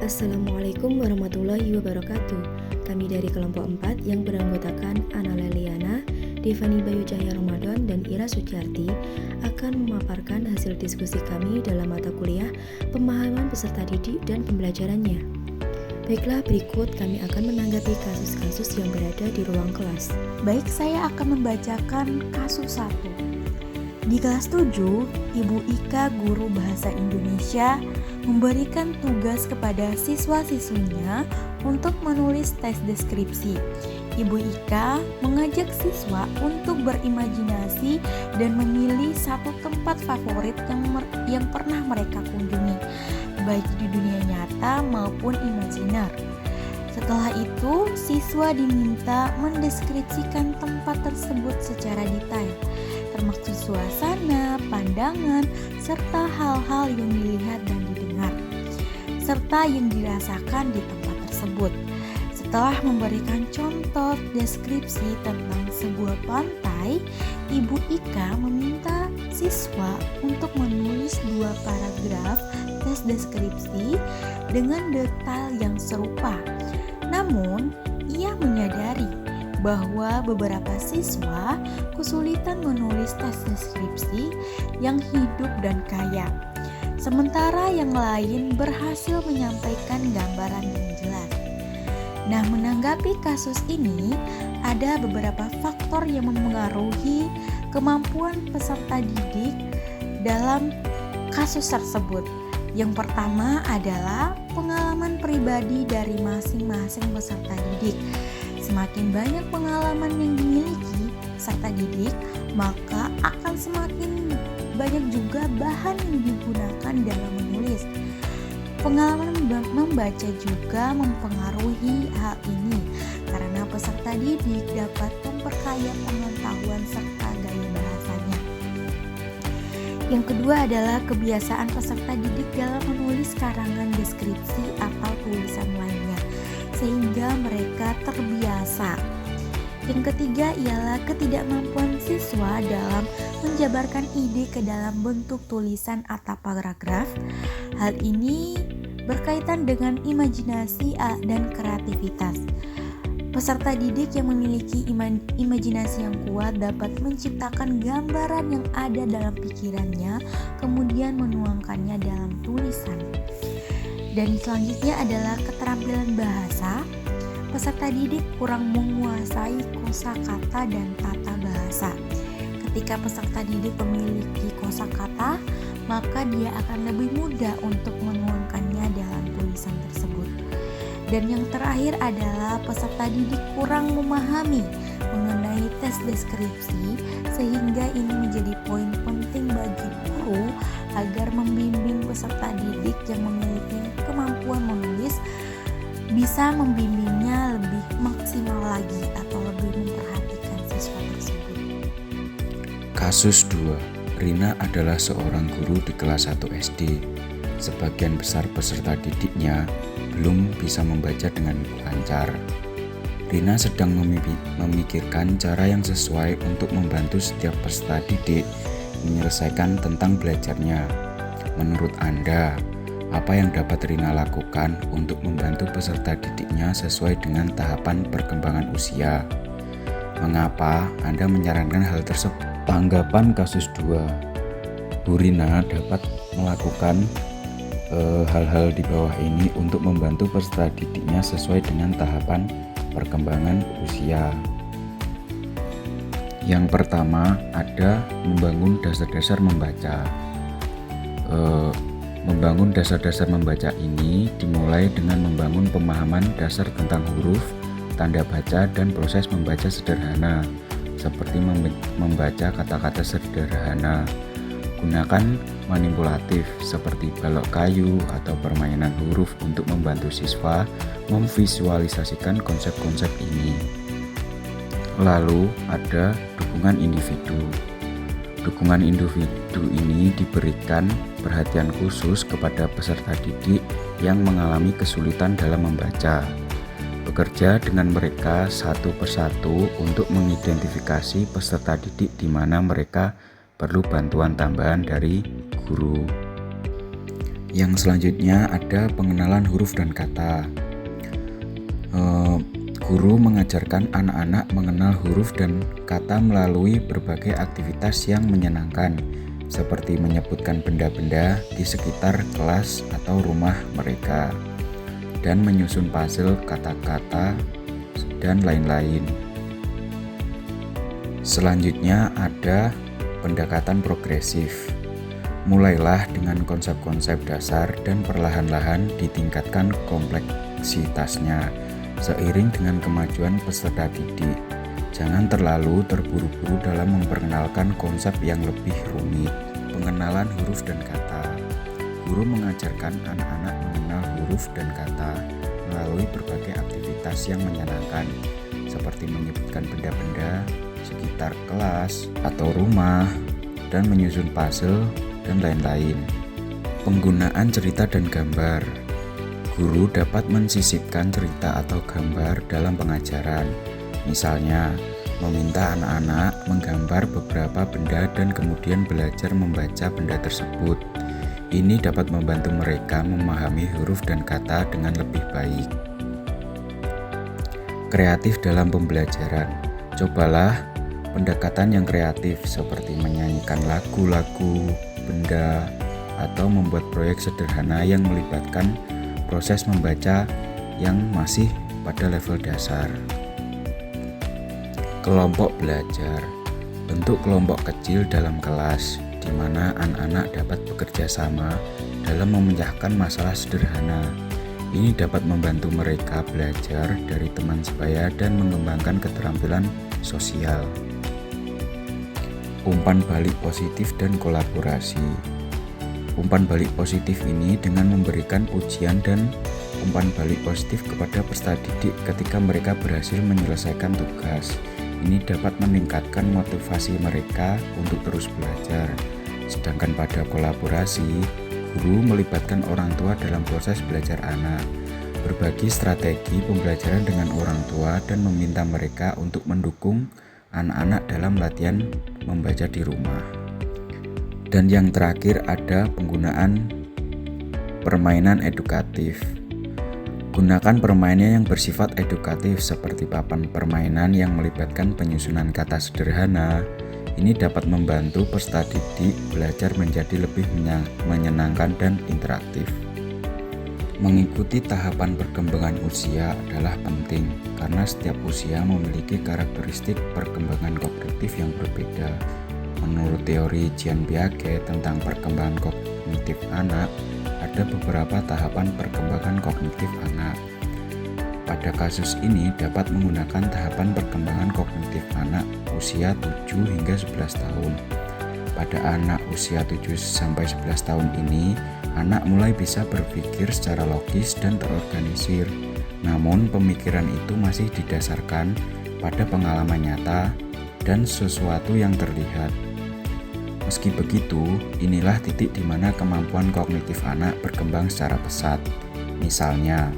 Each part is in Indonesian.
Assalamualaikum warahmatullahi wabarakatuh. Kami dari kelompok 4 yang beranggotakan Ana Leliana, Devani Bayu Cahya Ramadan, dan Ira Suciarti akan memaparkan hasil diskusi kami dalam mata kuliah pemahaman peserta didik dan pembelajarannya. Baiklah, berikut kami akan menanggapi kasus-kasus yang berada di ruang kelas. Baik, saya akan membacakan kasus 1. Di kelas 7, Ibu Ika, guru bahasa Indonesia, memberikan tugas kepada siswa-siswinya untuk menulis tes deskripsi. Ibu Ika mengajak siswa untuk berimajinasi dan memilih satu tempat favorit yang pernah mereka kunjungi, baik di dunia nyata maupun imajiner. Setelah itu, siswa diminta mendeskripsikan tempat tersebut secara detail, termasuk suasana, pandangan, serta hal-hal yang dilihat dan didengar, serta yang dirasakan di tempat tersebut. Setelah memberikan contoh deskripsi tentang sebuah pantai, Ibu Ika meminta siswa untuk menulis 2 paragraf tes deskripsi dengan detail yang serupa. Namun, ia menyadari bahwa beberapa siswa kesulitan menulis tes deskripsi yang hidup dan kaya, sementara yang lain berhasil menyampaikan gambaran yang jelas. Nah, menanggapi kasus ini, ada beberapa faktor yang mempengaruhi kemampuan peserta didik dalam kasus tersebut. Yang pertama adalah pengalaman pribadi dari masing-masing peserta didik. Semakin banyak pengalaman yang dimiliki peserta didik, maka akan semakin banyak juga bahan yang digunakan dalam menulis. Pengalaman membaca juga mempengaruhi hal ini, karena peserta didik dapat memperkaya pengetahuan serta gaya bahasanya. Yang kedua adalah kebiasaan peserta didik dalam menulis karangan deskripsi atau tulisan lainnya, sehingga mereka terbiasa. Yang ketiga ialah ketidakmampuan siswa dalam menjabarkan ide ke dalam bentuk tulisan atau paragraf. Hal ini berkaitan dengan imajinasi dan kreativitas. Peserta didik yang memiliki imajinasi yang kuat dapat menciptakan gambaran yang ada dalam pikirannya, kemudian menuangkannya dalam tulisan. Dan selanjutnya adalah keterampilan bahasa. Peserta didik kurang menguasai kosakata dan tata bahasa. Ketika peserta didik memiliki kosakata, maka dia akan lebih mudah untuk menuangkannya dalam tulisan tersebut. Dan yang terakhir adalah peserta didik kurang memahami mengenai tes deskripsi, sehingga ini menjadi poin penting bagi guru agar membimbing peserta didik yang memiliki kemampuan menulis, bisa membimbingnya lebih maksimal lagi atau lebih memperhatikan siswa tersebut. Kasus 2. Rina adalah seorang guru di kelas 1 SD. Sebagian besar peserta didiknya belum bisa membaca dengan lancar. Rina sedang memikirkan cara yang sesuai untuk membantu setiap peserta didik menyelesaikan tentang belajarnya. Menurut Anda, apa yang dapat Rina lakukan untuk membantu peserta didiknya sesuai dengan tahapan perkembangan usia? Mengapa Anda menyarankan hal tersebut? Tanggapan kasus 2. Bu Rina dapat melakukan hal-hal di bawah ini untuk membantu peserta didiknya sesuai dengan tahapan perkembangan usia. Yang pertama ada membangun dasar-dasar membaca. Membangun dasar-dasar membaca ini dimulai dengan membangun pemahaman dasar tentang huruf, tanda baca, dan proses membaca sederhana, seperti membaca kata-kata sederhana. Gunakan manipulatif seperti balok kayu atau permainan huruf untuk membantu siswa memvisualisasikan konsep-konsep ini. Lalu ada dukungan individu. Dukungan individu ini diberikan perhatian khusus kepada peserta didik yang mengalami kesulitan dalam membaca. Bekerja dengan mereka satu persatu untuk mengidentifikasi peserta didik di mana mereka perlu bantuan tambahan dari guru. Yang selanjutnya ada pengenalan huruf dan kata. Guru mengajarkan anak-anak mengenal huruf dan kata melalui berbagai aktivitas yang menyenangkan, seperti menyebutkan benda-benda di sekitar kelas atau rumah mereka, dan menyusun puzzle kata-kata, dan lain-lain. Selanjutnya ada pendekatan progresif. Mulailah dengan konsep-konsep dasar dan perlahan-lahan ditingkatkan kompleksitasnya seiring dengan kemajuan peserta didik. Jangan terlalu terburu-buru dalam memperkenalkan konsep yang lebih rumit. Pengenalan huruf dan kata. Guru mengajarkan anak-anak mengenal huruf dan kata melalui berbagai aktivitas yang menyenangkan, seperti menyebutkan benda-benda sekitar kelas atau rumah, dan menyusun puzzle, dan lain-lain. Penggunaan cerita dan gambar. Guru dapat mensisipkan cerita atau gambar dalam pengajaran. Misalnya, meminta anak-anak menggambar beberapa benda dan kemudian belajar membaca benda tersebut. Ini dapat membantu mereka memahami huruf dan kata dengan lebih baik. Kreatif dalam pembelajaran. Cobalah pendekatan yang kreatif seperti menyanyikan lagu-lagu, benda, atau membuat proyek sederhana yang melibatkan proses membaca yang masih pada level dasar. Kelompok belajar. Bentuk kelompok kecil dalam kelas di mana anak-anak dapat bekerja sama dalam memecahkan masalah sederhana. Ini dapat membantu mereka belajar dari teman sebaya dan mengembangkan keterampilan sosial. Umpan balik positif dan kolaborasi. Umpan balik positif ini dengan memberikan pujian dan umpan balik positif kepada peserta didik ketika mereka berhasil menyelesaikan tugas. Ini dapat meningkatkan motivasi mereka untuk terus belajar. Sedangkan pada kolaborasi, guru melibatkan orang tua dalam proses belajar anak, berbagi strategi pembelajaran dengan orang tua dan meminta mereka untuk mendukung anak-anak dalam latihan membaca di rumah. Dan yang terakhir ada penggunaan permainan edukatif. Gunakan permainan yang bersifat edukatif seperti papan permainan yang melibatkan penyusunan kata sederhana. Ini dapat membantu peserta didik belajar menjadi lebih menyenangkan dan interaktif. Mengikuti tahapan perkembangan usia adalah penting karena setiap usia memiliki karakteristik perkembangan kognitif yang berbeda. Menurut teori Jean Piaget tentang perkembangan kognitif anak, ada beberapa tahapan perkembangan kognitif anak. Pada kasus ini dapat menggunakan tahapan perkembangan kognitif anak usia 7 hingga 11 tahun. Pada anak usia 7-11 tahun ini, anak mulai bisa berpikir secara logis dan terorganisir. Namun pemikiran itu masih didasarkan pada pengalaman nyata dan sesuatu yang terlihat. Meski begitu, inilah titik di mana kemampuan kognitif anak berkembang secara pesat. Misalnya,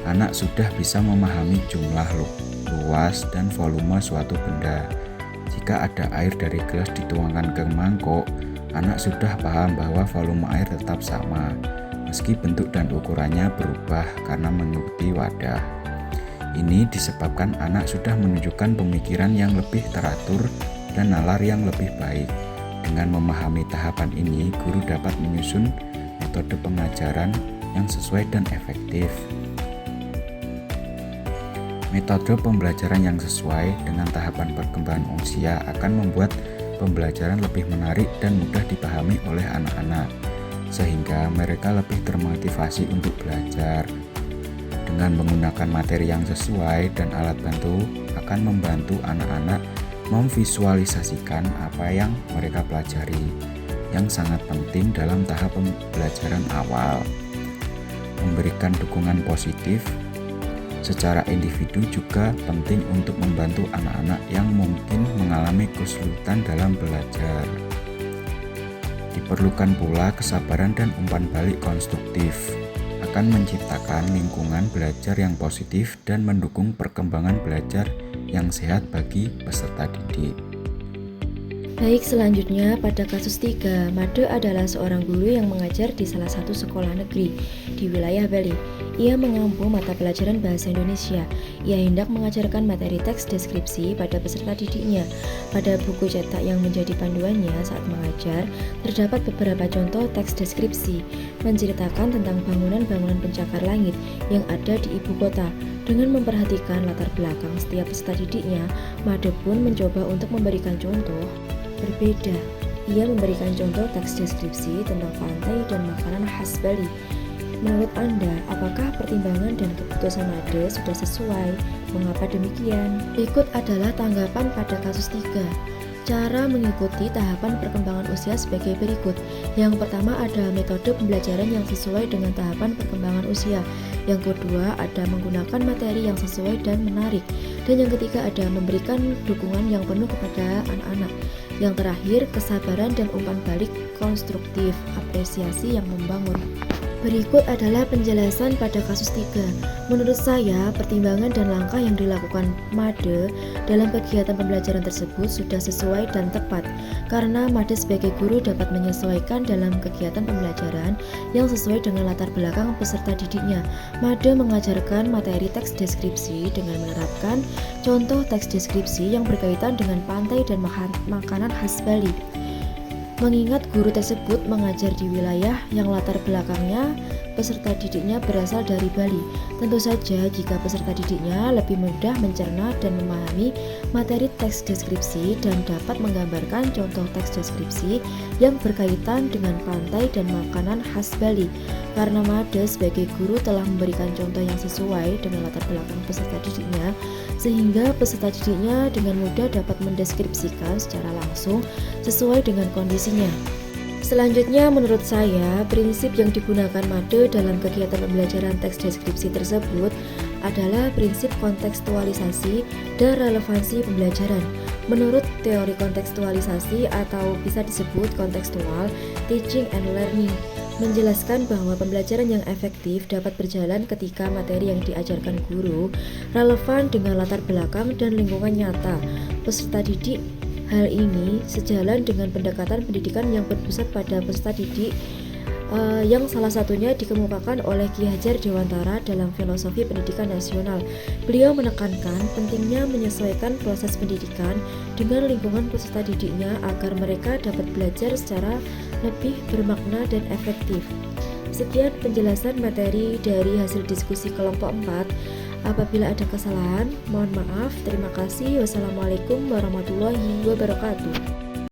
anak sudah bisa memahami jumlah, luas, dan volume suatu benda. Jika ada air dari gelas dituangkan ke mangkok, anak sudah paham bahwa volume air tetap sama, meski bentuk dan ukurannya berubah karena mengikuti wadah. Ini disebabkan anak sudah menunjukkan pemikiran yang lebih teratur dan nalar yang lebih baik. Dengan memahami tahapan ini, guru dapat menyusun metode pengajaran yang sesuai dan efektif. Metode pembelajaran yang sesuai dengan tahapan perkembangan usia akan membuat pembelajaran lebih menarik dan mudah dipahami oleh anak-anak, sehingga mereka lebih termotivasi untuk belajar. Dengan menggunakan materi yang sesuai dan alat bantu akan membantu anak-anak memvisualisasikan apa yang mereka pelajari, yang sangat penting dalam tahap pembelajaran awal. Memberikan dukungan positif secara individu juga penting untuk membantu anak-anak yang mungkin mengalami kesulitan dalam belajar. Diperlukan pula kesabaran dan umpan balik konstruktif akan menciptakan lingkungan belajar yang positif dan mendukung perkembangan belajar yang sehat bagi peserta didik. Baik, selanjutnya pada kasus 3, Made adalah seorang guru yang mengajar di salah satu sekolah negeri di wilayah Bali. Ia mengampu mata pelajaran bahasa Indonesia. Ia hendak mengajarkan materi teks deskripsi pada peserta didiknya. Pada buku cetak yang menjadi panduannya saat mengajar, terdapat beberapa contoh teks deskripsi, menceritakan tentang bangunan-bangunan pencakar langit yang ada di ibu kota. Dengan memperhatikan latar belakang setiap peserta didiknya, Made pun mencoba untuk memberikan contoh berbeda. Ia memberikan contoh teks deskripsi tentang pantai dan makanan khas Bali. Menurut Anda, apakah pertimbangan dan keputusan Made sudah sesuai? Mengapa demikian? Berikut adalah tanggapan pada kasus 3. Cara mengikuti tahapan perkembangan usia sebagai berikut. Yang pertama ada metode pembelajaran yang sesuai dengan tahapan perkembangan usia. Yang kedua ada menggunakan materi yang sesuai dan menarik. Dan yang ketiga ada memberikan dukungan yang penuh kepada anak-anak. Yang terakhir, kesabaran dan umpan balik konstruktif, apresiasi yang membangun. Berikut adalah penjelasan pada kasus 3. Menurut saya, pertimbangan dan langkah yang dilakukan Made dalam kegiatan pembelajaran tersebut sudah sesuai dan tepat, karena Made sebagai guru dapat menyesuaikan dalam kegiatan pembelajaran yang sesuai dengan latar belakang peserta didiknya. Made mengajarkan materi teks deskripsi dengan menerapkan contoh teks deskripsi yang berkaitan dengan pantai dan makanan khas Bali. Mengingat guru tersebut mengajar di wilayah yang latar belakangnya peserta didiknya berasal dari Bali, tentu saja jika peserta didiknya lebih mudah mencerna dan memahami materi teks deskripsi dan dapat menggambarkan contoh teks deskripsi yang berkaitan dengan pantai dan makanan khas Bali. Karena Made sebagai guru telah memberikan contoh yang sesuai dengan latar belakang peserta didiknya, sehingga peserta didiknya dengan mudah dapat mendeskripsikan secara langsung sesuai dengan kondisinya. Selanjutnya, menurut saya, prinsip yang digunakan Made dalam kegiatan pembelajaran teks deskripsi tersebut adalah prinsip kontekstualisasi dan relevansi pembelajaran. Menurut teori kontekstualisasi atau bisa disebut kontekstual teaching and learning, menjelaskan bahwa pembelajaran yang efektif dapat berjalan ketika materi yang diajarkan guru relevan dengan latar belakang dan lingkungan nyata peserta didik. Hal ini sejalan dengan pendekatan pendidikan yang berpusat pada peserta didik yang salah satunya dikemukakan oleh Ki Hajar Dewantara dalam filosofi pendidikan nasional. Beliau menekankan pentingnya menyesuaikan proses pendidikan dengan lingkungan peserta didiknya agar mereka dapat belajar secara lebih bermakna dan efektif. Sekian penjelasan materi dari hasil diskusi kelompok 4. Apabila ada kesalahan, mohon maaf. Terima kasih. Wassalamualaikum warahmatullahi wabarakatuh.